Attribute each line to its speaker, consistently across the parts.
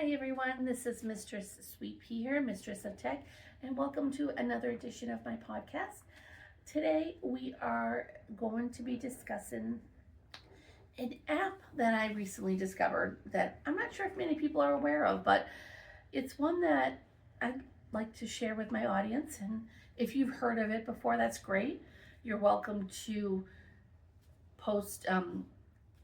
Speaker 1: Hi everyone, this is Mistress Sweet Pea here, Mistress of Tech, and welcome to another edition of my podcast. Today we are going to be discussing an app that I recently discovered that I'm not sure if many people are aware of, but it's one that I'd like to share with my audience. And if you've heard of it before, that's great. You're welcome to post,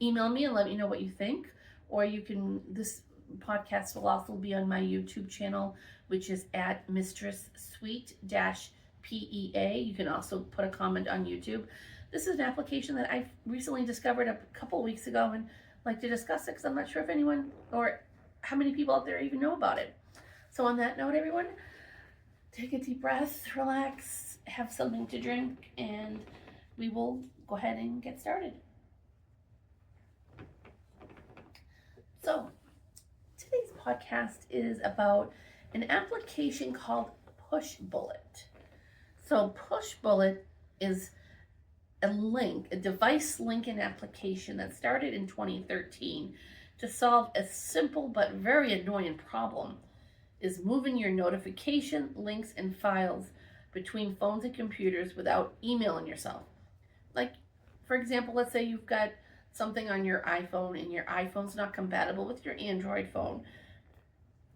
Speaker 1: email me and let me know what you think, or you can, this podcast will also be on my YouTube channel, which is at Mistress Sweet PEA. You can also put a comment on YouTube. This is an application that I recently discovered a couple weeks ago and like to discuss it because I'm not sure if anyone or how many people out there even know about it. So on that note, everyone, take a deep breath, relax, have something to drink, and we will go ahead and get started. So today's podcast is about an application called Pushbullet. So Pushbullet is a device linking application that started in 2013 to solve a simple but very annoying problem, is moving your notification, links, and files between phones and computers without emailing yourself. Like, for example, let's say you've got something on your iPhone and your iPhone's not compatible with your Android phone,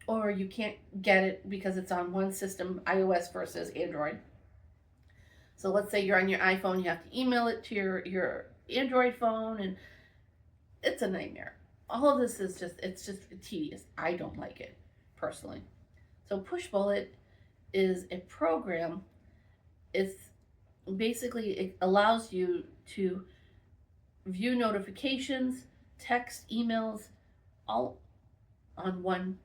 Speaker 1: or you can't get it because it's on one system, iOS versus Android. So let's say you're on your iPhone, you have to email it to your Android phone, and it's a nightmare. All of this is it's just tedious. I don't like it, personally. So Pushbullet is a program. It's basically, it allows you to view notifications, text, emails, all on one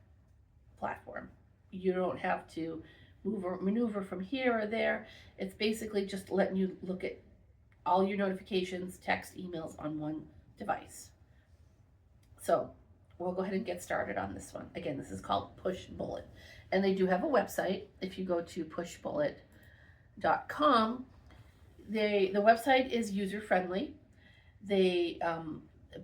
Speaker 1: platform. You don't have to move or maneuver from here or there. It's basically just letting you look at all your notifications, text, emails on one device. So we'll go ahead and get started on this one. Again, this is called Pushbullet, and they do have a website. If you go to pushbullet.com, the website is user friendly. They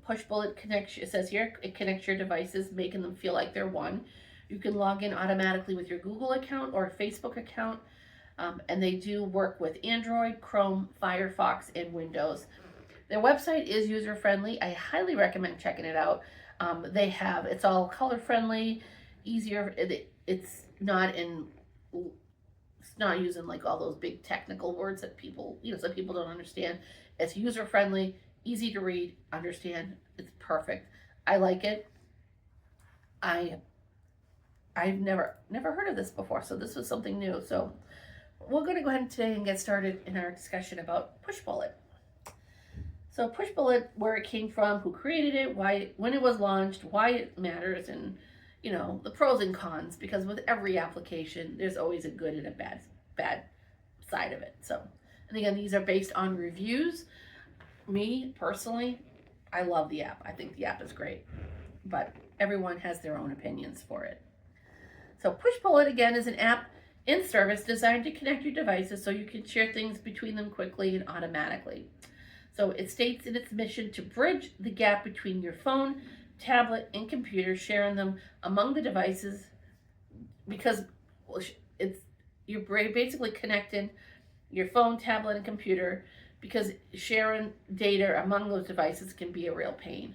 Speaker 1: Pushbullet connects, it says here, it connects your devices, making them feel like they're one. You can log in automatically with your Google account or Facebook account, and they do work with Android, Chrome, Firefox, and Windows. Their website is user friendly. I highly recommend checking it out. It's all color friendly, easier. It's not using like all those big technical words that some people don't understand. It's user friendly, easy to read, understand. It's perfect. I like it. I've never heard of this before, so this was something new. So we're going to go ahead today and get started in our discussion about Pushbullet. So Pushbullet, where it came from, who created it, when it was launched, why it matters, and the pros and cons, because with every application, there's always a good and a bad side of it. So, and again, these are based on reviews. Me, personally, I love the app. I think the app is great, but everyone has their own opinions for it. So Pushbullet, again, is an app in service designed to connect your devices so you can share things between them quickly and automatically. So it states in its mission to bridge the gap between your phone, tablet, and computer, sharing them among the devices, because you're basically connecting your phone, tablet, and computer, because sharing data among those devices can be a real pain.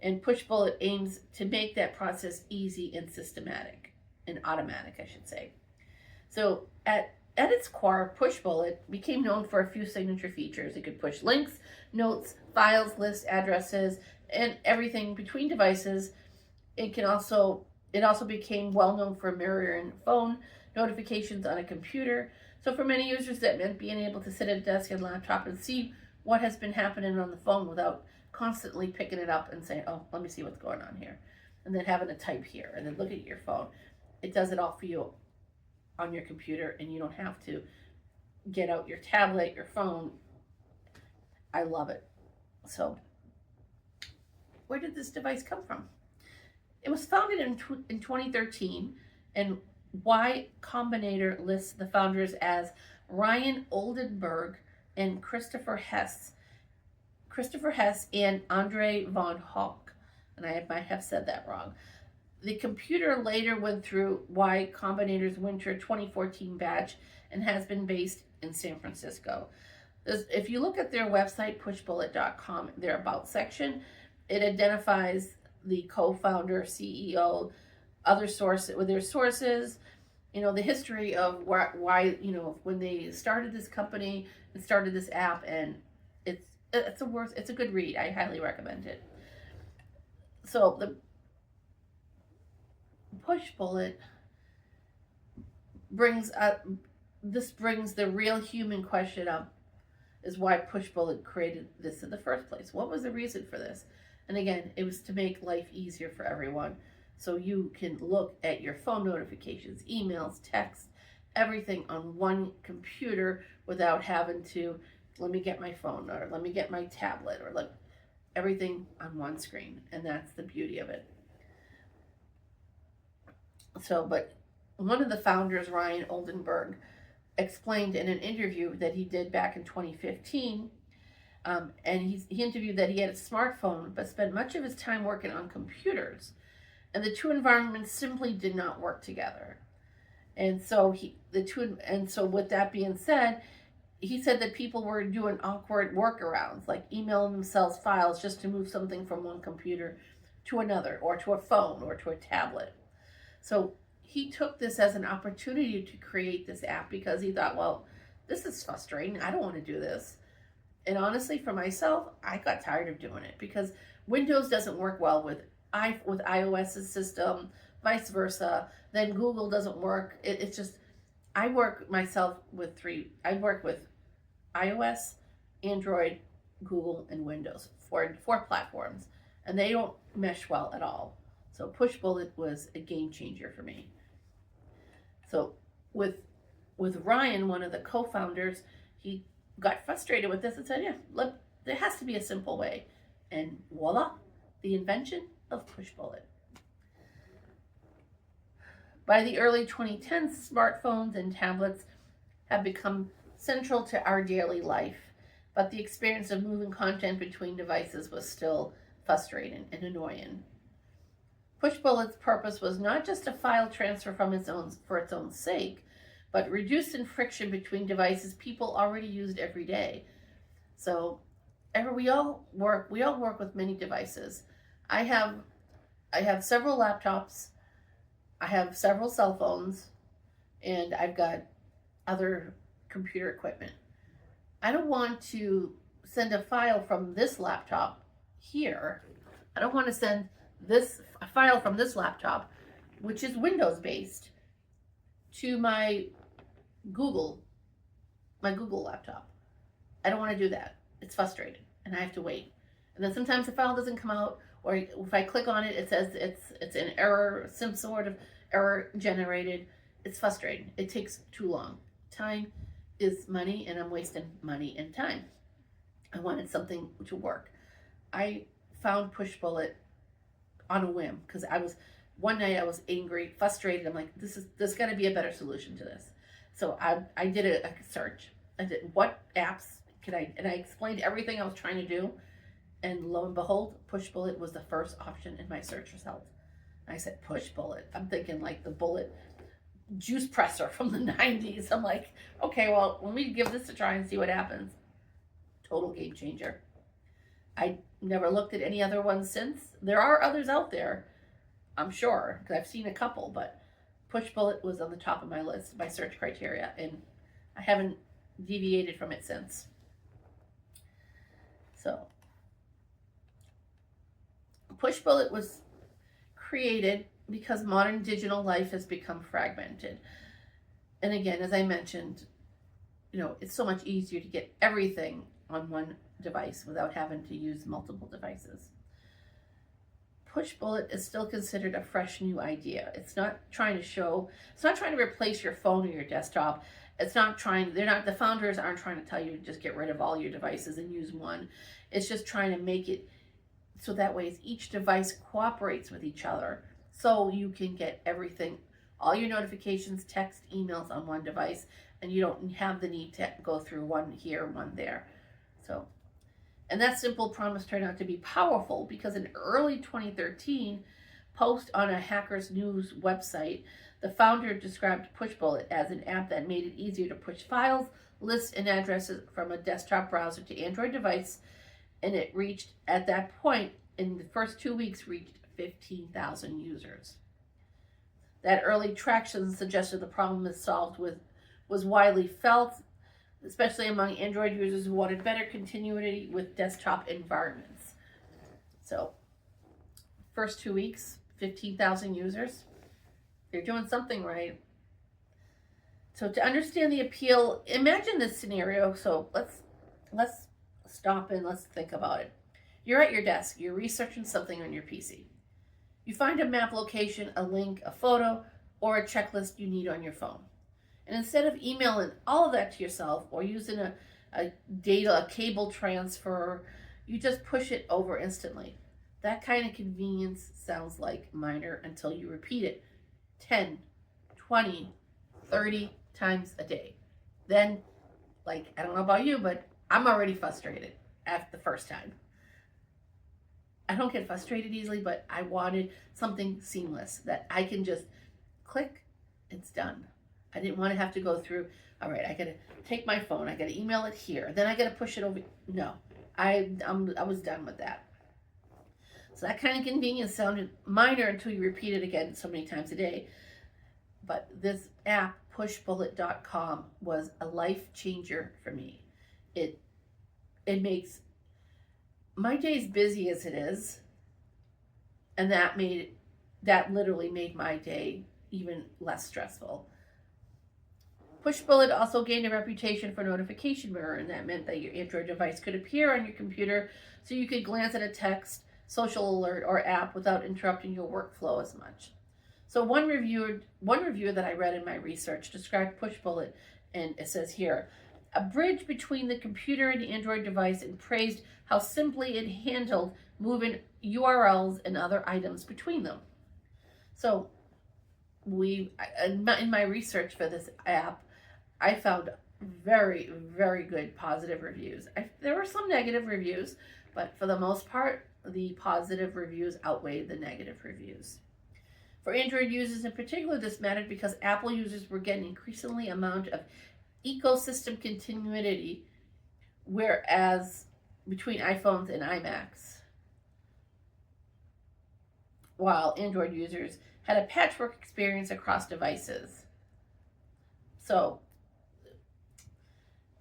Speaker 1: And Pushbullet aims to make that process easy and systematic, and automatic, I should say. So at its core, Pushbullet became known for a few signature features. It could push links, notes, files, lists, addresses, and everything between devices. It also became well known for mirroring phone notifications on a computer. So for many users, that meant being able to sit at a desk and laptop and see what has been happening on the phone without constantly picking it up and saying, oh, let me see what's going on here, and then having to type here and then look at your phone. It does it all for you on your computer, and you don't have to get out your tablet, your phone. I love it. So where did this device come from? It was founded in 2013, and Y Combinator lists the founders as Ryan Oldenburg and Christopher Hess and Andre von Hoek, and I might have said that wrong. The computer later went through Y Combinator's Winter 2014 batch and has been based in San Francisco. If you look at their website, pushbullet.com, their About section, it identifies the co-founder, CEO, other sources, with their sources, the history of why, when they started this company and started this app, and it's a good read. I highly recommend it. So the Pushbullet brings the real human question up, is why Pushbullet created this in the first place. What was the reason for this? And again, it was to make life easier for everyone. So you can look at your phone notifications, emails, text, everything on one computer without having to, let me get my phone, or let me get my tablet, or everything on one screen. And that's the beauty of it. So, but one of the founders, Ryan Oldenburg, explained in an interview that he did back in 2015, and he interviewed that he had a smartphone but spent much of his time working on computers, and the two environments simply did not work together. And so with that being said, he said that people were doing awkward workarounds, like emailing themselves files just to move something from one computer to another, or to a phone, or to a tablet. So he took this as an opportunity to create this app because he thought, well, this is frustrating. I don't want to do this. And honestly, for myself, I got tired of doing it because Windows doesn't work well with iOS's system, vice versa. Then Google doesn't work. It's just, I work myself with I work with iOS, Android, Google, and Windows, four platforms, and they don't mesh well at all. So Pushbullet was a game changer for me. So with Ryan, one of the co-founders, he got frustrated with this and said, yeah, there has to be a simple way. And voila, the invention of Pushbullet. By the early 2010s, smartphones and tablets have become central to our daily life, but the experience of moving content between devices was still frustrating and annoying. Pushbullet's purpose was not just a file transfer for its own sake, but reducing friction between devices people already used every day. So, we all work with many devices. I have several laptops, I have several cell phones, and I've got other computer equipment. I don't want to send a file from this laptop here. I don't want to send a file from this laptop, which is Windows based, to my Google laptop. I don't want to do that. It's frustrating, and I have to wait. And then sometimes the file doesn't come out, or if I click on it, it says it's an error, some sort of error generated. It's frustrating. It takes too long. Time is money, and I'm wasting money and time. I wanted something to work. I found Pushbullet on a whim because one night I was angry, frustrated. I'm like, there's got to be a better solution to this. So I did a search. I did, what apps and I explained everything I was trying to do. And lo and behold, Pushbullet was the first option in my search result. I said, Pushbullet. I'm thinking like the bullet juice presser from the 90s. I'm like, okay, well, let me give this a try and see what happens. Total game changer. I never looked at any other ones since. There are others out there, I'm sure, because I've seen a couple, but Pushbullet was on the top of my list, my search criteria, and I haven't deviated from it since. So, Pushbullet was created because modern digital life has become fragmented. And again, as I mentioned, it's so much easier to get everything on one device without having to use multiple devices. Pushbullet is still considered a fresh new idea. It's not trying to replace your phone or your desktop. The founders aren't trying to tell you to just get rid of all your devices and use one. It's just trying to make it so that way each device cooperates with each other, so you can get everything, all your notifications, text, emails on one device, and you don't have the need to go through one here, one there. So, and that simple promise turned out to be powerful because in early 2013, post on a Hackers News website, the founder described Pushbullet as an app that made it easier to push files, lists, and addresses from a desktop browser to Android device, and it reached, at that point, in the first 2 weeks, reached 15,000 users. That early traction suggested the problem is solved was widely felt, especially among Android users who wanted better continuity with desktop environments. So, first 2 weeks, 15,000 users. They're doing something right. So to understand the appeal, imagine this scenario. So let's stop and let's think about it. You're at your desk, you're researching something on your PC. You find a map location, a link, a photo, or a checklist you need on your phone. And instead of emailing all of that to yourself or using a cable transfer, you just push it over instantly. That kind of convenience sounds like minor until you repeat it 10, 20, 30 times a day. Then, like, I don't know about you, but I'm already frustrated after the first time. I don't get frustrated easily, but I wanted something seamless that I can just click, it's done. I didn't want to have to go through, all right, I got to take my phone, I got to email it here, then I got to push it over. No, I was done with that. So that kind of convenience sounded minor until you repeat it again so many times a day. But this app, pushbullet.com, was a life changer for me. It makes my days busy as it is, and that literally made my day even less stressful. Pushbullet also gained a reputation for notification mirror, and that meant that your Android device could appear on your computer so you could glance at a text, social alert, or app without interrupting your workflow as much. So one reviewer that I read in my research described Pushbullet, and it says here, a bridge between the computer and Android device, and praised how simply it handled moving URLs and other items between them. So in my research for this app, I found very, very good positive reviews. There were some negative reviews, but for the most part, the positive reviews outweighed the negative reviews. For Android users in particular, this mattered because Apple users were getting increasingly amount of ecosystem continuity, whereas between iPhones and iMacs, while Android users had a patchwork experience across devices. So,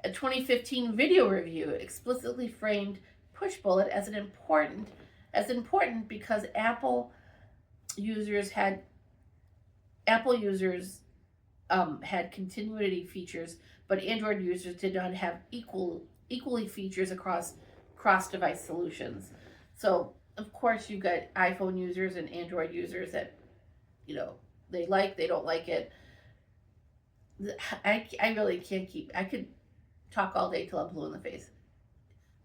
Speaker 1: a 2015 video review explicitly framed Pushbullet as important because Apple users had continuity features, but Android users did not have equally features across cross-device solutions. So of course you've got iPhone users and Android users that, they don't like it. I really can't I could talk all day till I'm blue in the face.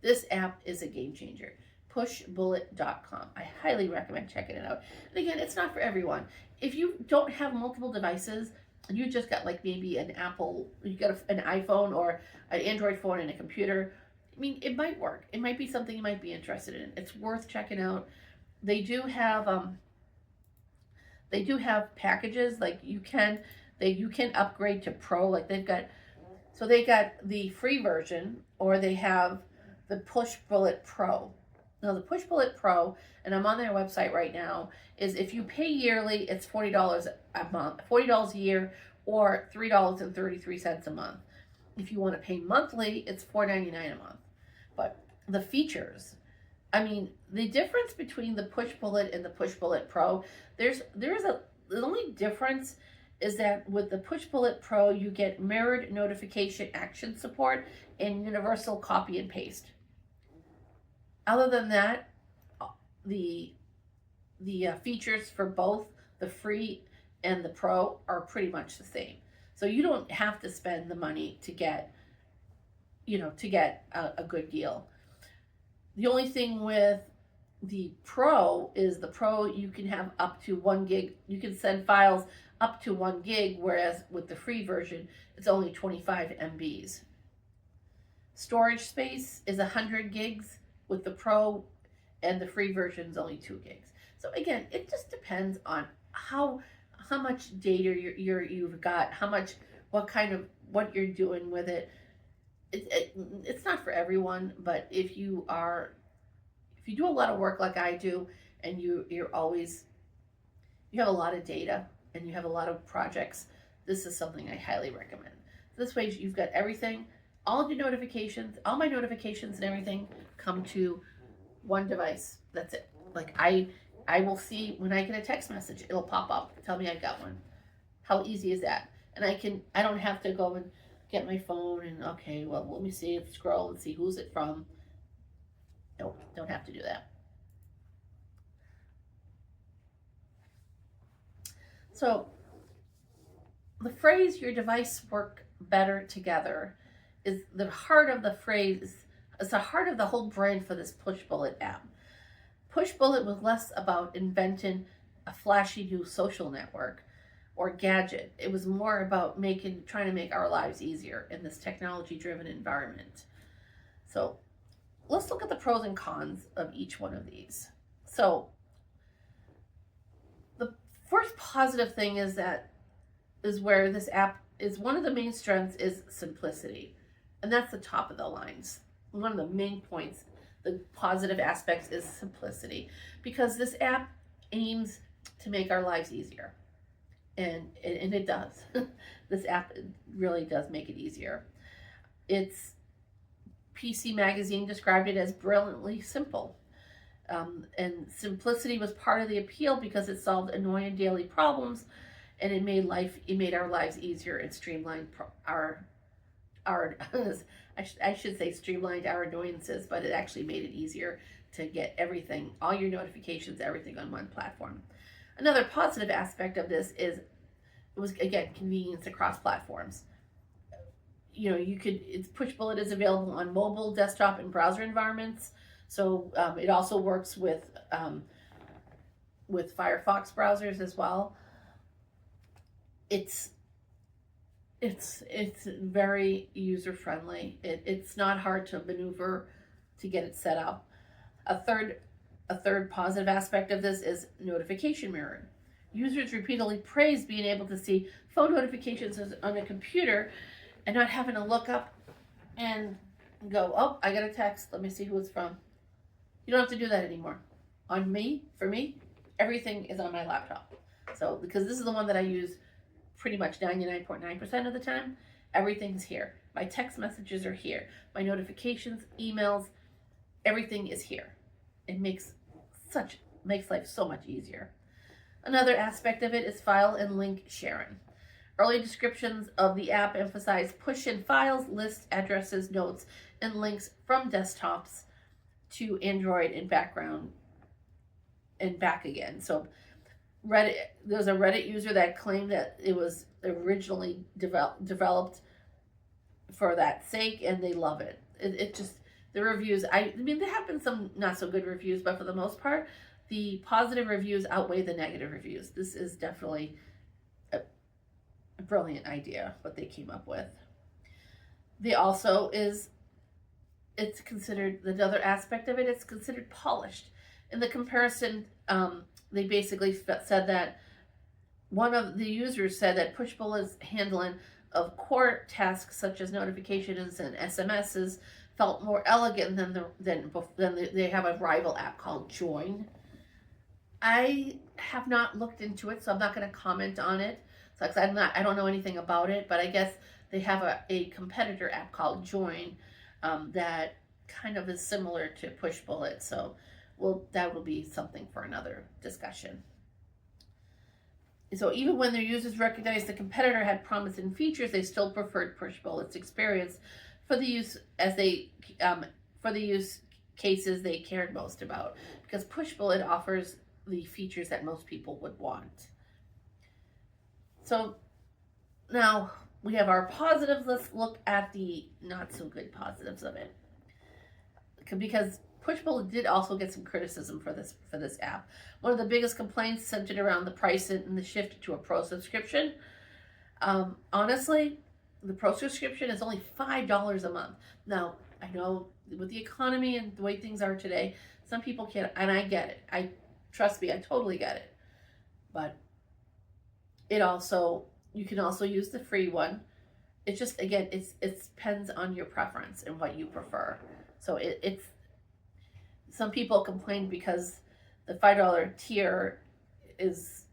Speaker 1: This app is a game changer. Pushbullet.com. I highly recommend checking it out. And again, it's not for everyone. If you don't have multiple devices, and you just got like maybe an Apple, you got an iPhone or an Android phone and a computer, I mean, it might work. It might be something you might be interested in. It's worth checking out. They do have packages, like you can upgrade to Pro. Like they got the free version, or they have the Pushbullet Pro. Now the Pushbullet Pro, and I'm on their website right now, is if you pay yearly, it's $40 a month, $40 a year, or $3.33 a month. If you want to pay monthly, it's $4.99 a month. But the features, I mean, the difference between the Pushbullet and the Pushbullet Pro, the only difference is that with the Pushbullet Pro, you get mirrored notification action support and universal copy and paste. Other than that, the features for both the free and the Pro are pretty much the same. So you don't have to spend the money to get a good deal. The only thing with the Pro is you can have up to 1 gig. You can send files up to 1 gig, whereas with the free version, it's only 25 MBs. Storage space is 100 gigs with the Pro, and the free version is only 2 gigs. So again, it just depends on how much data you've got, what you're doing with it. It's not for everyone, but if you do a lot of work like I do, and you have a lot of data and you have a lot of projects, this is something I highly recommend. This way you've got everything, all of your notifications, all my notifications and everything come to one device. That's it. Like I will see when I get a text message, it'll pop up, tell me I got one. How easy is that? And I don't have to go and get my phone and, okay, well, let me see, scroll and see who's it from. Nope, don't have to do that. So the phrase "your device work better together" is the heart of the phrase. It's the heart of the whole brand for this Pushbullet app. Pushbullet was less about inventing a flashy new social network or gadget. It was more about trying to make our lives easier in this technology-driven environment. So let's look at the pros and cons of each one of these. So the first positive thing is where this app is one of the main strengths is simplicity. And that's the top of the lines. One of the main points, the positive aspects is simplicity, because this app aims to make our lives easier. And it does. This app really does make it easier. It's PC Magazine described it as brilliantly simple. And simplicity was part of the appeal because it solved annoying daily problems, and it made our lives easier and streamlined our I should say streamlined our annoyances, but it actually made it easier to get everything, all your notifications, everything on one platform. Another positive aspect of this is it was, again, convenience across platforms. Pushbullet is available on mobile, desktop, and browser environments. So it also works with Firefox browsers as well. It's very user friendly. It's not hard to maneuver to get it set up. A third positive aspect of this is notification mirroring. Users repeatedly praise being able to see phone notifications on a computer and not having to look up and go, oh, I got a text, let me see who it's from. You don't have to do that anymore. For me, everything is on my laptop. So, because this is the one that I use pretty much 99.9% of the time, everything's here. My text messages are here. My notifications, emails, everything is here. It makes life so much easier. Another aspect of it is file and link sharing. Early descriptions of the app emphasize push-in files, lists, addresses, notes, and links from desktops to Android and background and back again. So there's a Reddit user that claimed that it was originally developed for that sake, and they love it. The reviews, there have been some not so good reviews, but for the most part, the positive reviews outweigh the negative reviews. This is definitely a brilliant idea, what they came up with. It's considered, the other aspect of it, it's considered polished. In the comparison, they basically said that one of the users said that Pushbullet's handling of core tasks such as notifications and SMSs felt more elegant than they have a rival app called Join. I have not looked into it, so I'm not going to comment on it. So I don't know anything about it, but I guess they have a competitor app called Join that kind of is similar to Pushbullet. So that will be something for another discussion. So even when their users recognized the competitor had promising features, they still preferred Pushbullet's experience for the use cases they cared most about, because Pushbullet offers the features that most people would want. So now we have our positives. Let's look at the not so good positives of it, because Pushbullet did also get some criticism for this app. One of the biggest complaints centered around the price and the shift to a pro subscription. Honestly, the pro subscription is only $5 a month. Now, I know with the economy and the way things are today, some people can't, and I get it. Trust me, I totally get it. But you can also use the free one. It just, again, it depends on your preference and what you prefer. So it's some people complain because the $5 tier is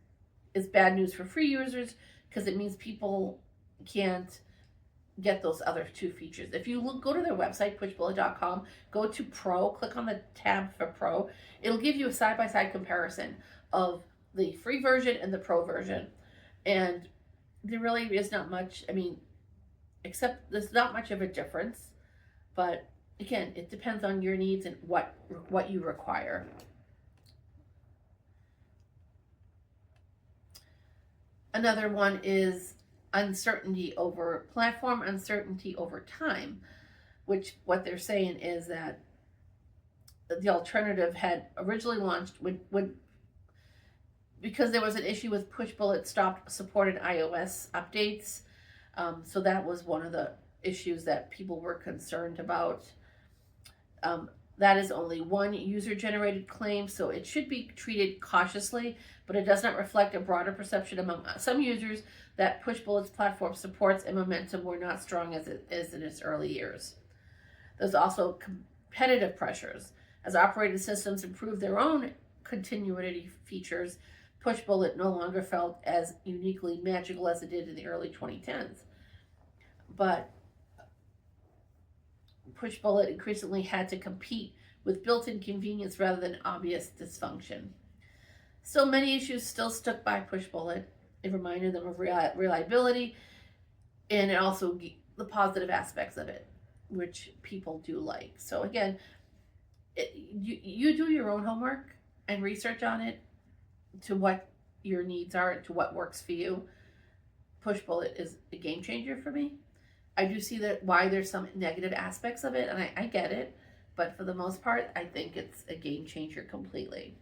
Speaker 1: bad news for free users, because it means people can't get those other two features. If you go to their website, pushbullet.com, go to Pro, click on the tab for Pro, it'll give you a side-by-side comparison of the free version and the Pro version. And there really is not much, except there's not much of a difference. But again, it depends on your needs and what you require. Another one is platform uncertainty over time, which what they're saying is that the alternative had originally launched because there was an issue with Pushbullet stopped supporting iOS updates. So that was one of the issues that people were concerned about. That is only one user-generated claim, so it should be treated cautiously, but it does not reflect a broader perception among some users that Pushbullet's platform supports and momentum were not strong as it is in its early years. There's also competitive pressures. As operating systems improve their own continuity features, Pushbullet no longer felt as uniquely magical as it did in the early 2010s. But Pushbullet increasingly had to compete with built-in convenience rather than obvious dysfunction. So many issues still stuck by Pushbullet. It reminded them of reliability, and it also the positive aspects of it, which people do like. So again, you do your own homework and research on it to what your needs are, to what works for you. Pushbullet is a game changer for me. I do see that why there's some negative aspects of it, and I get it, but for the most part, I think it's a game changer completely.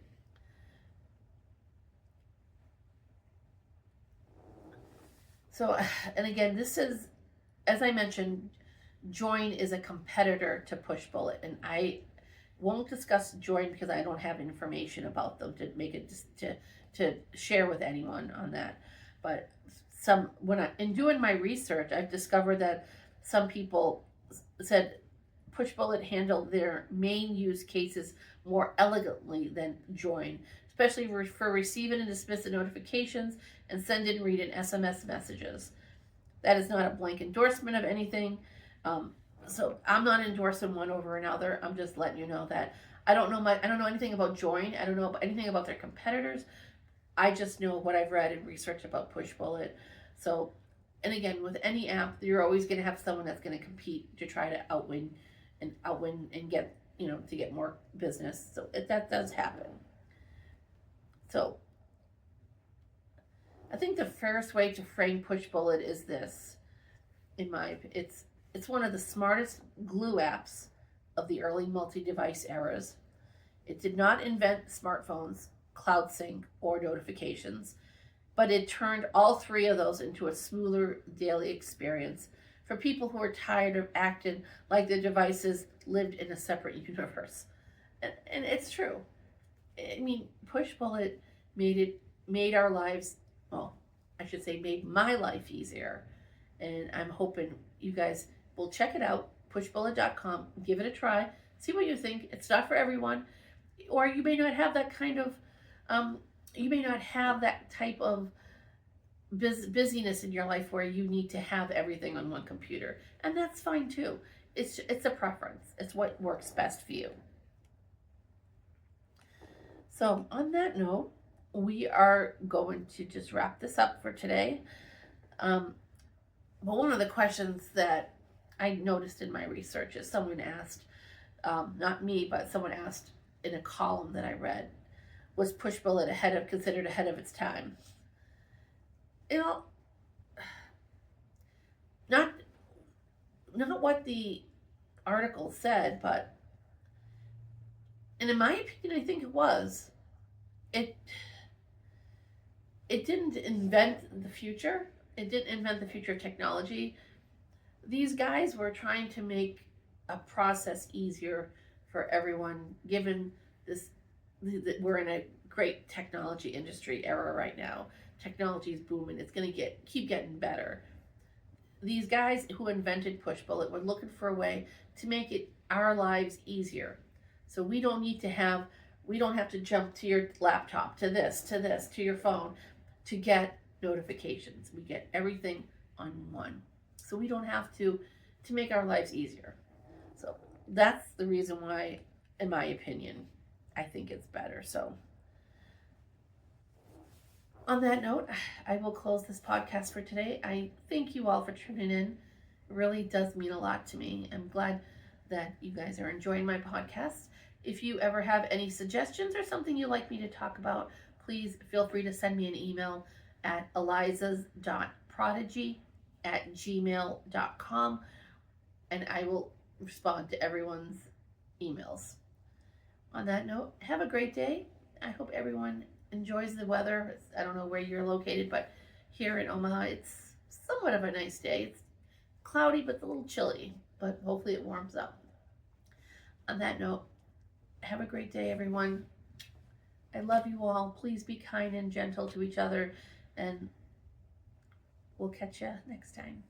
Speaker 1: So, and again, this is, as I mentioned, Join is a competitor to Pushbullet, and I won't discuss Join because I don't have information about them to make it to share with anyone on that. But in doing my research, I've discovered that some people said Pushbullet handled their main use cases more elegantly than Join, especially for receiving and dismissing notifications and send and read in SMS messages. That is not a blank endorsement of anything. So I'm not endorsing one over another. I'm just letting you know that I don't know anything about Join. I don't know anything about their competitors. I just know what I've read and researched about Pushbullet. So, and again, with any app, you're always going to have someone that's going to compete to try to outwin and get, to get more business. So that does happen. So I think the fairest way to frame Pushbullet is this. It's one of the smartest glue apps of the early multi-device eras. It did not invent smartphones, cloud sync, or notifications, but it turned all three of those into a smoother daily experience for people who are tired of acting like their devices lived in a separate universe. And it's true. Pushbullet made our lives, made my life easier. And I'm hoping you guys will check it out, pushbullet.com, give it a try, see what you think. It's not for everyone, or you may not have that kind of, type of busyness in your life where you need to have everything on one computer. And that's fine too. It's a preference. It's what works best for you. So on that note, we are going to just wrap this up for today. But one of the questions that I noticed in my research is someone asked, not me, but someone asked in a column that I read, was Pushbullet considered ahead of its time? Not what the article said, but, and in my opinion, I think it was. It didn't invent the future. It didn't invent the future of technology. These guys were trying to make a process easier for everyone, given this, that we're in a great technology industry era right now. Technology is booming. It's going to keep getting better. These guys who invented Pushbullet were looking for a way to make our lives easier. So we don't have to jump to your laptop, to this, to your phone to get notifications. We get everything on one. So we don't have to make our lives easier. So that's the reason why, in my opinion, I think it's better. So on that note, I will close this podcast for today. I thank you all for tuning in. It really does mean a lot to me. I'm glad that you guys are enjoying my podcast. If you ever have any suggestions or something you'd like me to talk about, please feel free to send me an email at elizas.prodigy@gmail.com, and I will respond to everyone's emails. On that note, have a great day. I hope everyone enjoys the weather. I don't know where you're located, but here in Omaha, it's somewhat of a nice day. It's cloudy, but a little chilly, but hopefully it warms up. On that note, have a great day, everyone. I love you all. Please be kind and gentle to each other, and we'll catch you next time.